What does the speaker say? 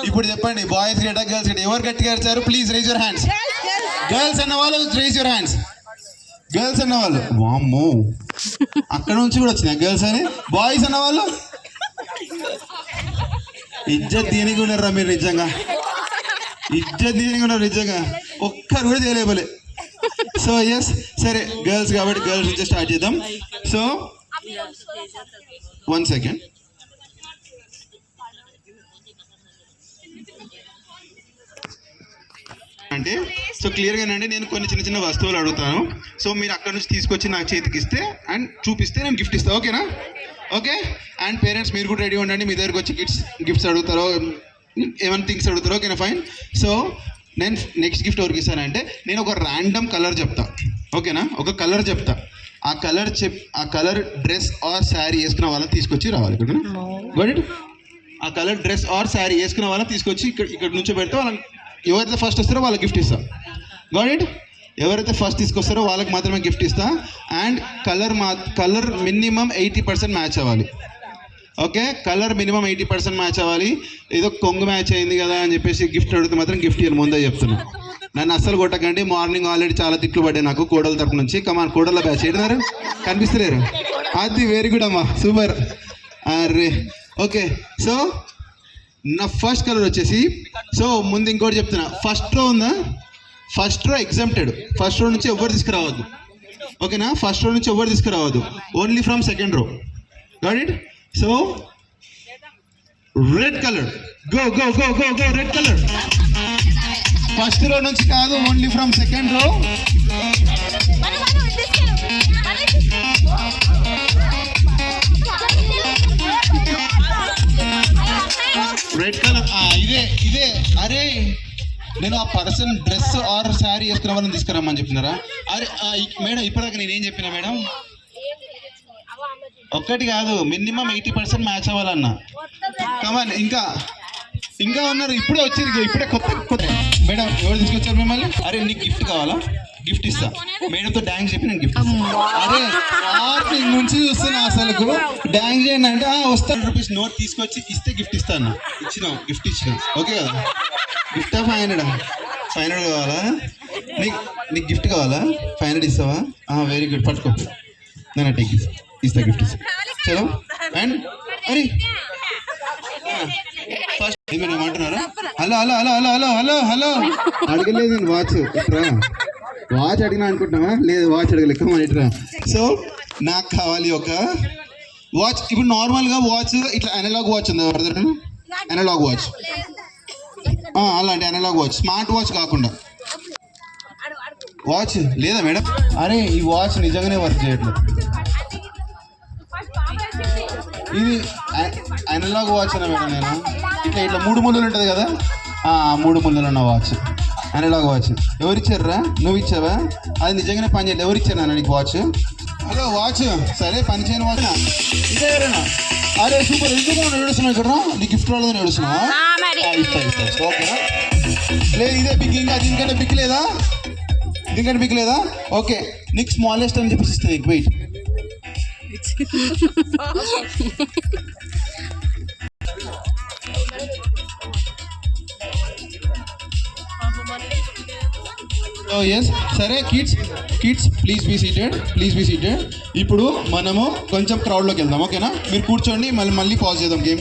ఇప్పుడు చెప్పండి, boys గెటా girls గెటా ఎవరు గట్టిగా అరిచారు? Please raise your hands. Girls అన్న వాళ్ళు రైజ్ యువర్ హ్యాండ్స్. గర్ల్స్ అన్న వాళ్ళు, వామ్మో అక్కడ నుంచి కూడా వచ్చినాయి గర్ల్స్ అని. బాయ్స్ అన్న వాళ్ళు ఇజ్జత్ దీనికి ఉన్నారా మీరు? నిజంగా ఇజ్జత్ దీనికి ఉన్నారు నిజంగా, ఒక్కరు కూడా తెలియబలే. సో ఎస్, సరే గర్ల్స్ కాబట్టి గర్ల్స్ నుంచి స్టార్ట్ చేద్దాం. So 1 second. అంటే సో క్లియర్గానండి, నేను కొన్ని చిన్న చిన్న వస్తువులు అడుగుతాను. సో మీరు అక్కడ నుంచి తీసుకొచ్చి నాకు చేతికి ఇస్తే అండ్ చూపిస్తే నేను గిఫ్ట్ ఇస్తాను. ఓకేనా? ఓకే. అండ్ పేరెంట్స్ మీరు కూడా రెడీ ఉండండి. మీ దగ్గరకు వచ్చి గిఫ్ట్స్ అడుగుతారో ఏమైనా థింగ్స్ అడుగుతారో. ఓకేనా? ఫైన్. సో నేను నెక్స్ట్ గిఫ్ట్ ఎవరికి ఇస్తానంటే నేను ఒక ర్యాండమ్ కలర్ చెప్తా. ఓకేనా? ఒక కలర్ చెప్తా. ఆ కలర్ డ్రెస్ ఆర్ శారీ వేసుకున్న వాళ్ళని తీసుకొచ్చి రావాలి. Got it. ఆ కలర్ డ్రెస్ ఆర్ శారీ వేసుకున్న వాళ్ళని తీసుకొచ్చి ఇక్కడ నుంచి పెడితే వాళ్ళని ఎవరైతే ఫస్ట్ వస్తారో వాళ్ళకి గిఫ్ట్ ఇస్తా. Got it. ఎవరైతే ఫస్ట్ తీసుకొస్తారో వాళ్ళకి మాత్రమే గిఫ్ట్ ఇస్తా. అండ్ కలర్ మినిమం 80% మ్యాచ్ అవ్వాలి. ఓకే, కలర్ మినిమం 80% మ్యాచ్ అవ్వాలి. ఏదో కొంగు మ్యాచ్ అయింది కదా అని చెప్పేసి గిఫ్ట్ అడిగితే మాత్రం గిఫ్ట్ ఇయర్ ముందే చెప్తున్నా. నన్ను అస్సలు కొట్టకండి. మార్నింగ్ ఆల్రెడీ చాలా తిట్లు పడ్డాయి నాకు కోడల తరపు నుంచి. కమాన్, కోడల బ్యాచ్ ఏడున్నారు? కనిపిస్తలేరు? అది వెరీ గుడ్ అమ్మా, సూపర్. అరే ఓకే. సో నా ఫస్ట్ కలర్ వచ్చేసి, సో ముందు ఇంకోటి చెప్తున్నా, ఫస్ట్ రో ఉందా? First row exempted. First row నుంచి ఎవరు తీసుకురావద్దు. ఓకేనా? ఫస్ట్ రో నుంచి ఎవరు తీసుకురావద్దు, only from second row. Got it? So red colour, go go go go go. Red colour first row నుంచి కాదు, only from second row. Red colour ఇదే. అరే నేను ఆ పర్సన్ డ్రెస్ ఆర్ శారీ వేసుకున్న వాళ్ళని తీసుకురమ్మని చెప్పినారా? అరే మేడం, ఇప్పటిదాకా నేనేం చెప్పినా మేడం? ఒక్కటి కాదు, మినిమం 80% మ్యాచ్ అవ్వాలన్నా. కమాన్, ఇంకా ఉన్నారు. ఇప్పుడే వచ్చారు, ఇప్పుడే కొత్త. మేడం ఎవరు తీసుకొచ్చారు మిమ్మల్ని? అరే నీకు గిఫ్ట్ కావాలా? గిఫ్ట్ ఇస్తా. మేడంతో డాన్స్ చెప్పి నేను గిఫ్ట్ ఇస్తాను. అరే మార్నింగ్ నుంచి చూస్తున్నా అసలు డాన్స్ చేయండి అంటే వస్తాను. రూపీస్ నోట్ తీసుకొచ్చి ఇస్తే గిఫ్ట్ ఇస్తాను. గిఫ్ట్ ఇచ్చిన. ఓకే కదా? గిఫ్ట్ 500 కావాలా? నీకు గిఫ్ట్ కావాలా? 500 ఇస్తావా? వెరీ గుడ్, పట్టుకో. నేను టేక్ ఇస్తా గిఫ్ట్ ఇస్తా. చలో. అండ్ అరే ఫస్ట్ ఏమంటున్నారా? Hello hello hello hello hello hello hello అడగలేదు నేను. వాచ్ అడిగినా అనుకుంటున్నావా? లేదు, వాచ్ అడగలేదు. కమాన్ ఇట్రా. సో నాకు కావాలి ఒక వాచ్. ఇప్పుడు నార్మల్గా వాచ్ ఇట్లా అనలాగ్ వాచ్ ఉంది. అనలాగ్ వాచ్, అలాంటి అనలాగ్ వాచ్, స్మార్ట్ వాచ్ కాకుండా. వాచ్ లేదా మేడం? అరే ఈ వాచ్ నిజంగానే వర్క్ చేయట్లేదు. ఇది అనలాగ్ వాచ్ అన్నా మేడం. నేను ఇట్లా 3 ముళ్ళులు ఉంటుంది కదా, 3 ముళ్ళులు ఉన్న వాచ్, అనలాగ్ వాచ్. ఎవరిచ్చారా? నువ్వు ఇచ్చావా? అది నిజంగానే పని చేయలేదు. ఎవరిచ్చారా నీకు వాచ్? హలో వాచ్, సరే పని చేయని వాచ్ ఇదే ఎవరైనా? అరే సూపర్. ఎందుకు ఏడుస్తున్నావు ఇక్కడ? నీ గిఫ్ట్ రాలేదని ఏడుస్తున్నావా? ఇస్తా. ఓకేనా? లేదు ఇదే బిగ్. ఇంకా దీనికంటే బిగ్ లేదా? దీనికంటే బిగ్ లేదా? ఓకే, నీకు స్మాలెస్ట్ అని చెప్పేసి ఇస్తుంది. వెయిట్. సరే కిడ్స్ ప్లీజ్ బీ సీటెడ్. ఇప్పుడు మనము కొంచెం క్రౌడ్లోకి వెళ్దాం. ఓకేనా? మీరు కూర్చోండి, మళ్ళీ పాజ్ చేద్దాం గేమ్స్.